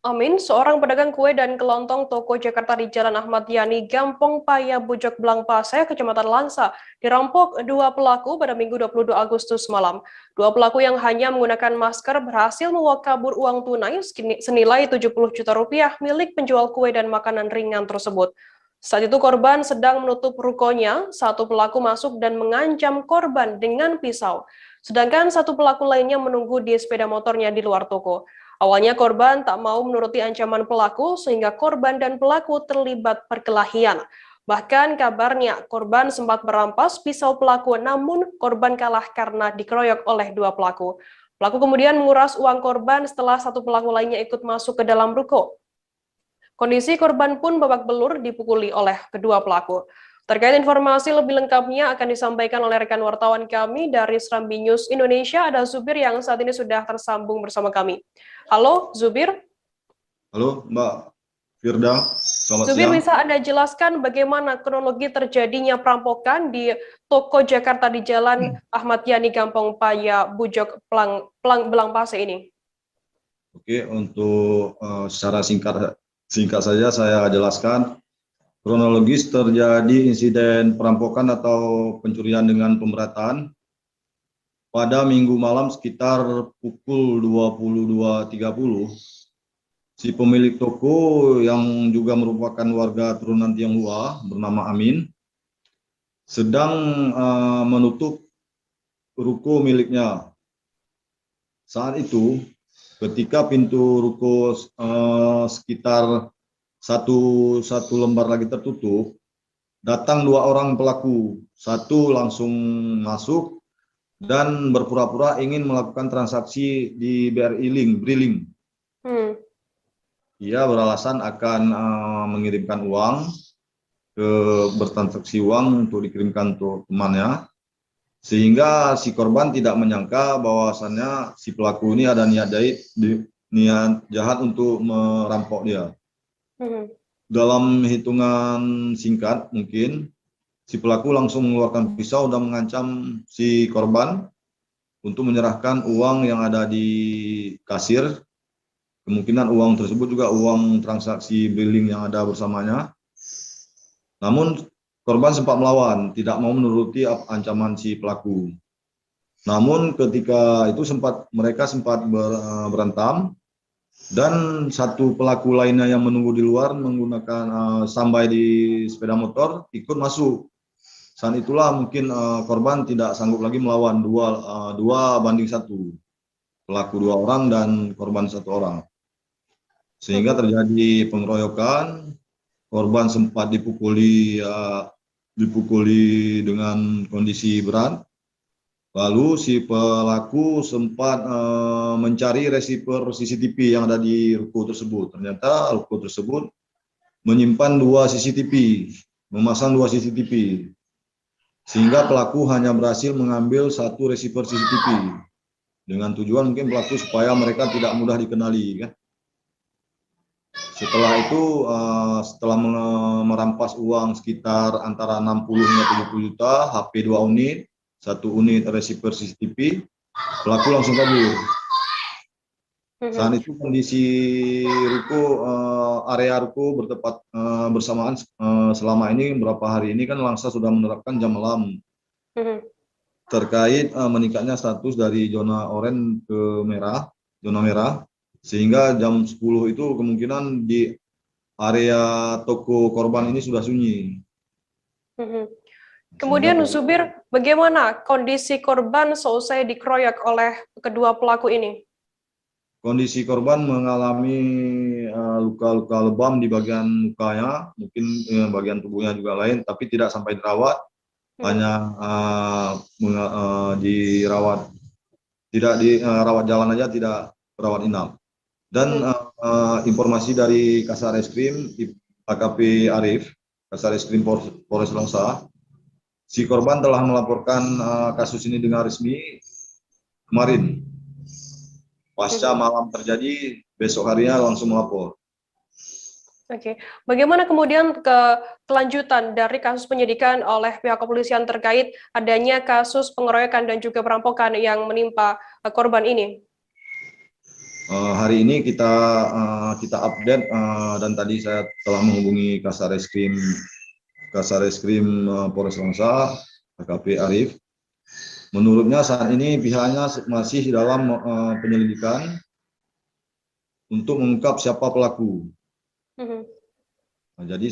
Amin, seorang pedagang kue dan kelontong toko Jakarta di Jalan Ahmad Yani, Gampong Paya, Bujok Belangpase, Kecamatan Langsa, dirampok dua pelaku pada Minggu 22 Agustus malam. Dua pelaku yang hanya menggunakan masker berhasil membawa kabur uang tunai senilai 70 juta rupiah milik penjual kue dan makanan ringan tersebut. Saat itu korban sedang menutup rukonya, satu pelaku masuk dan mengancam korban dengan pisau. Sedangkan satu pelaku lainnya menunggu di sepeda motornya di luar toko. Awalnya korban tak mau menuruti ancaman pelaku sehingga korban dan pelaku terlibat perkelahian. Bahkan kabarnya korban sempat merampas pisau pelaku namun korban kalah karena dikeroyok oleh dua pelaku. Pelaku kemudian menguras uang korban setelah satu pelaku lainnya ikut masuk ke dalam ruko. Kondisi korban pun babak belur dipukuli oleh kedua pelaku. Terkait informasi lebih lengkapnya akan disampaikan oleh rekan wartawan kami dari Serambi News Indonesia, ada Zubir yang saat ini sudah tersambung bersama kami. Halo Zubir. Halo Mbak Firda, selamat Zubir, siang. bisa Anda jelaskan bagaimana kronologi terjadinya perampokan di toko Jakarta di Jalan Ahmad Yani Gampong Paya, Bujok Belangpase ini? Oke, untuk secara singkat saja saya jelaskan kronologis terjadi insiden perampokan atau pencurian dengan pemberatan pada Minggu malam sekitar pukul 22.30. Si pemilik toko yang juga merupakan warga turunan Tionghoa bernama Amin sedang menutup ruko miliknya. Saat itu ketika pintu ruko sekitar satu lembar lagi tertutup, datang dua orang pelaku. Satu langsung masuk dan berpura-pura ingin melakukan transaksi di BRI Link. Ia beralasan akan mengirimkan uang bertransaksi uang untuk dikirimkan untuk temannya, sehingga si korban tidak menyangka bahwasannya si pelaku ini ada niat jahat untuk merampok dia. Dalam hitungan singkat mungkin si pelaku langsung mengeluarkan pisau dan mengancam si korban untuk menyerahkan uang yang ada di kasir. Kemungkinan uang tersebut juga uang transaksi billing yang ada bersamanya. Namun korban sempat melawan, tidak mau menuruti ancaman si pelaku. Namun ketika itu mereka sempat berantem dan satu pelaku lainnya yang menunggu di luar menggunakan sambai di sepeda motor ikut masuk. Saat itulah mungkin korban tidak sanggup lagi melawan, dua banding satu, pelaku dua orang dan korban satu orang, sehingga terjadi pengeroyokan. Korban sempat dipukuli dengan kondisi berat. Lalu si pelaku sempat mencari receiver CCTV yang ada di ruko tersebut. Ternyata ruko tersebut menyimpan memasang dua CCTV. Sehingga pelaku hanya berhasil mengambil satu receiver CCTV. Dengan tujuan mungkin pelaku supaya mereka tidak mudah dikenali, kan. Setelah itu, setelah merampas uang sekitar antara 60 hingga 70 juta, HP 2 unit, 1 unit receiver CCTV, pelaku langsung kabur. Saat itu kondisi area ruko bertempat bersamaan selama ini beberapa hari ini kan Langsa sudah menerapkan jam malam terkait meningkatnya status dari zona oranye ke zona merah, sehingga jam 10 itu kemungkinan di area toko korban ini sudah sunyi. Kemudian Zubir, bagaimana kondisi korban seusai dikeroyok oleh kedua pelaku ini? Kondisi korban mengalami luka-luka lebam di bagian mukanya, mungkin bagian tubuhnya juga lain, tapi tidak sampai dirawat, hanya dirawat, tidak dirawat jalan aja, tidak rawat inap. Dan informasi dari Kasareskrim AKP Arif, Kasareskrim Polres Langsa, si korban telah melaporkan kasus ini dengan resmi kemarin. Pasca malam terjadi, besok harinya langsung melapor. Oke, bagaimana kemudian kelanjutan dari kasus penyidikan oleh pihak kepolisian terkait adanya kasus pengeroyokan dan juga perampokan yang menimpa korban ini? Hari ini kita update dan tadi saya telah menghubungi Kasareskrim Polres Langsa, AKP Arif. Menurutnya saat ini pihaknya masih dalam penyelidikan untuk mengungkap siapa pelaku. Nah, jadi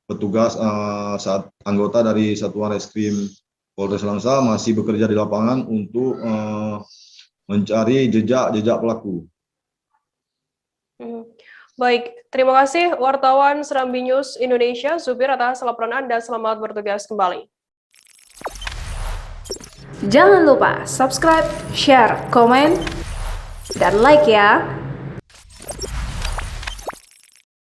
petugas saat anggota dari Satuan Reskrim Polres Langsa masih bekerja di lapangan untuk mencari jejak pelaku. Baik, terima kasih wartawan Serambi News Indonesia, Zubir, atas laporan Anda. Selamat bertugas kembali. Jangan lupa subscribe, share, komen, dan like ya.